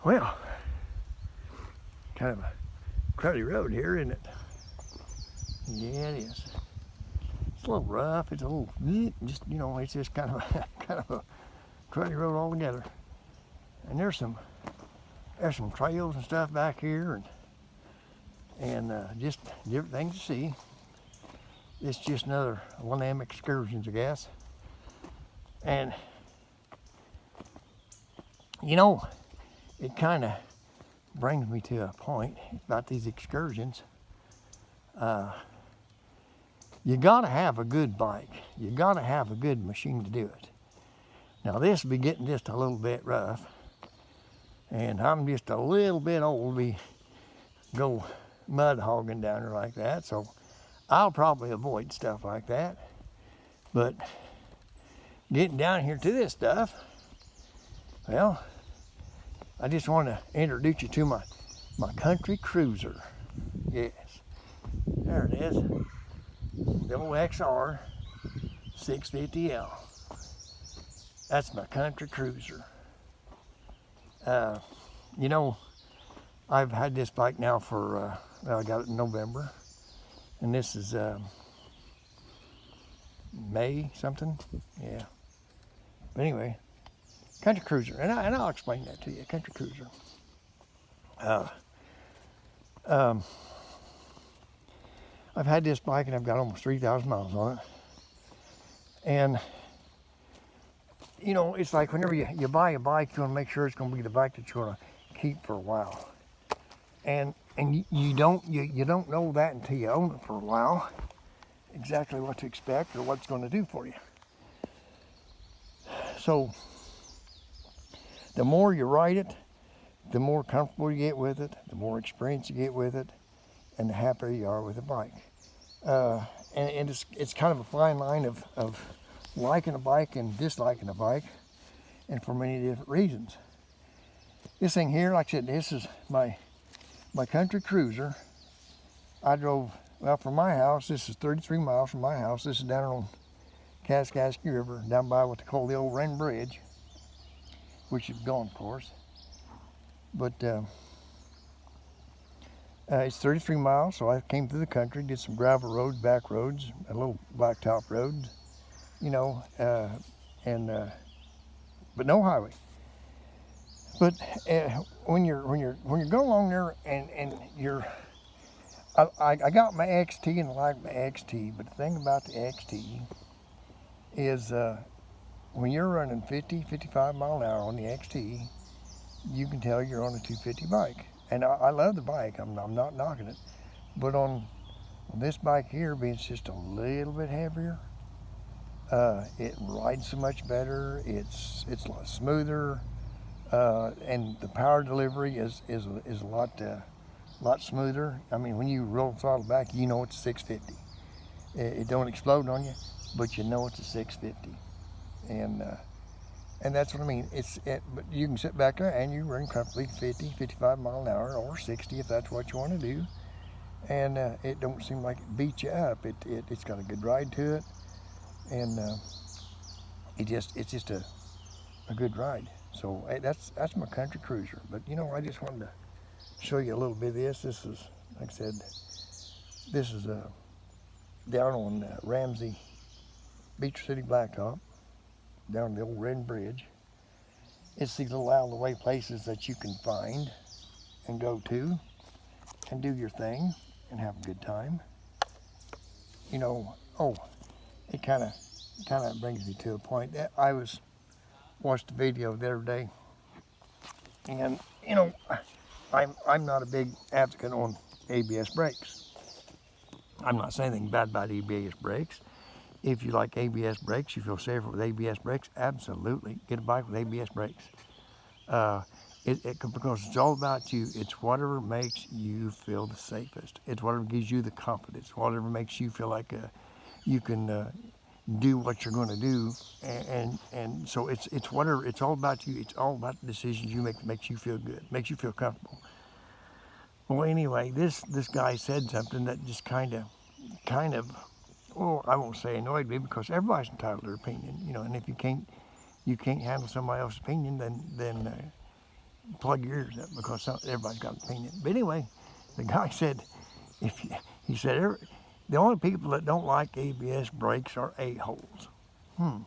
Well, kind of a cruddy road here, isn't it? Yeah, it is. It's a little rough. It's a little, just, you know, it's just kind of a cruddy road altogether. And there's some trails and stuff back here, and just different things to see. It's just another one of them excursions, I guess. And you know, it kind of brings me to a point about these excursions. You gotta have a good bike. You gotta have a good machine to do it. Now this will be getting just a little bit rough, and I'm just a little bit old to go mud hogging down there like that, so I'll probably avoid stuff like that. But getting down here to this stuff, well, I just want to introduce you to my country cruiser. Yes, there it is, the old Xr650l. That's my country cruiser. You know, I've had this bike now for, I got it in November, and this is May something, yeah. But anyway, country cruiser, and I'll explain that to you. Country cruiser. I've had this bike and I've got almost 3,000 miles on it, and you know, it's like whenever you buy a bike, you want to make sure it's going to be the bike that you want to keep for a while, and you don't know that until you own it for a while, exactly what to expect or what it's going to do for you. So the more you ride it, the more comfortable you get with it, the more experience you get with it, and the happier you are with the bike. And it's kind of a fine line of liking a bike and disliking a bike, and for many different reasons. This thing here, like I said, this is my country cruiser. I drove, well, from my house, this is 33 miles from my house. This is down on Kaskaskia River, down by what they call the old Wren Bridge, which is gone, of course. But it's 33 miles, so I came through the country, did some gravel roads, back roads, a little blacktop road, you know, but no highway. But when you're going along there, and I got my XT and I like my XT, but the thing about the XT is when you're running 50, 55 mile an hour on the XT, you can tell you're on a 250 bike. And I love the bike, I'm not knocking it. But on this bike here, being just a little bit heavier, it rides so much better, it's a lot smoother, and the power delivery is a lot smoother. I mean, when you roll the throttle back, you know it's a 650. It don't explode on you, but you know it's a 650. And that's what I mean. But you can sit back there and you run comfortably 50, 55 mile an hour, or 60 if that's what you want to do. And it don't seem like it beats you up. It's got a good ride to it, and it's just a good ride. So that's my country cruiser. But you know, I just wanted to show you a little bit of this. This is, like I said, this is down on Ramsey, Beach City Blacktop, down the old Wren Bridge. It's these little out of the way places that you can find and go to and do your thing and have a good time. You know, it kind of brings me to a point that I watched a video the other day, and you know, I'm not a big advocate on ABS brakes. I'm not saying anything bad about ABS brakes. If you like ABS brakes, you feel safer with ABS brakes, absolutely. Get a bike with ABS brakes. Because it's all about you. It's whatever makes you feel the safest. It's whatever gives you the confidence. Whatever makes you feel like you can do what you're going to do. And so it's whatever. It's all about you. It's all about the decisions you make that makes you feel good, makes you feel comfortable. Well, anyway, this guy said something that just kind of, well, I won't say annoyed me, because everybody's entitled to their opinion, you know. And if you can't handle somebody else's opinion, then plug your ears up because everybody's got an opinion. But anyway, the guy said, he said, the only people that don't like ABS brakes are a-holes. Well,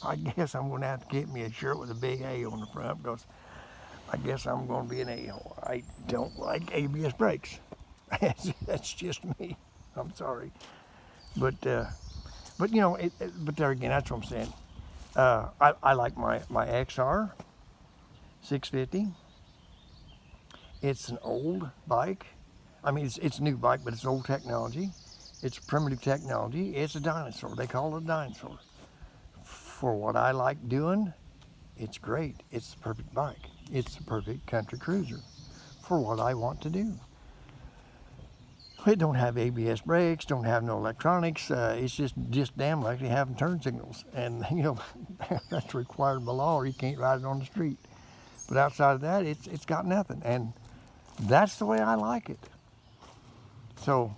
I guess I'm going to have to get me a shirt with a big A on the front because I guess I'm going to be an a-hole. I don't like ABS brakes. That's just me. I'm sorry. But you know, but there again, that's what I'm saying. I like my Xr650. It's an old bike. I mean, it's a new bike, but it's old technology. It's primitive technology. It's a dinosaur. They call it a dinosaur. For what I like doing, it's great. It's the perfect bike. It's the perfect country cruiser for what I want to do. It don't have ABS brakes, don't have no electronics. It's just damn likely having turn signals. And, you know, that's required by law or you can't ride it on the street. But outside of that, it's got nothing. And that's the way I like it. So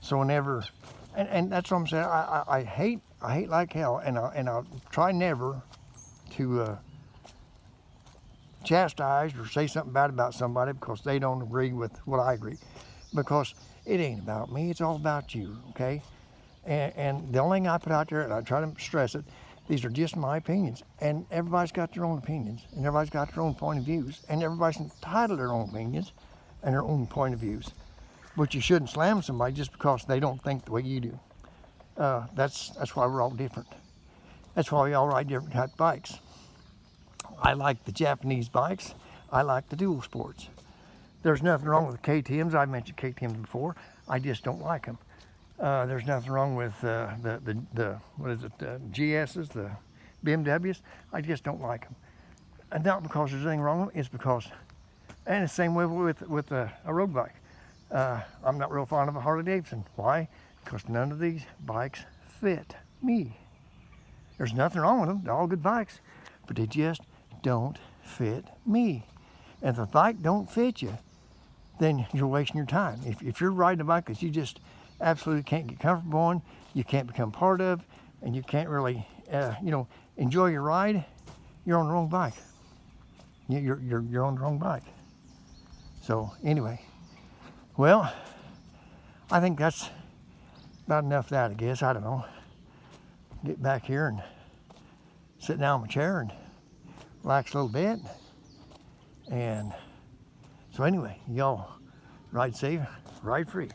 whenever, and that's what I'm saying, I hate like hell, and I'll try never to chastise or say something bad about somebody because they don't agree with what I agree. Because it ain't about me, it's all about you, okay? And the only thing I put out there, and I try to stress it, these are just my opinions. And everybody's got their own opinions, and everybody's got their own point of views, and everybody's entitled to their own opinions and their own point of views. But you shouldn't slam somebody just because they don't think the way you do. That's why we're all different. That's why we all ride different type bikes. I like the Japanese bikes. I like the dual sports. There's nothing wrong with KTMs. I've mentioned KTMs before. I just don't like them. There's nothing wrong with the GSs, the BMWs. I just don't like them. And not because there's anything wrong with them. It's because, and the same way with a road bike. I'm not real fond of a Harley Davidson. Why? Because none of these bikes fit me. There's nothing wrong with them. They're all good bikes, but they just don't fit me. And if the bike don't fit you, then you're wasting your time. If you're riding a bike that you just absolutely can't get comfortable on, you can't become part of, and you can't really, enjoy your ride, you're on the wrong bike. You're on the wrong bike. So anyway, well, I think that's about enough of that, I guess. I don't know. Get back here and sit down in my chair and relax a little bit. And so anyway, y'all ride safe, ride free.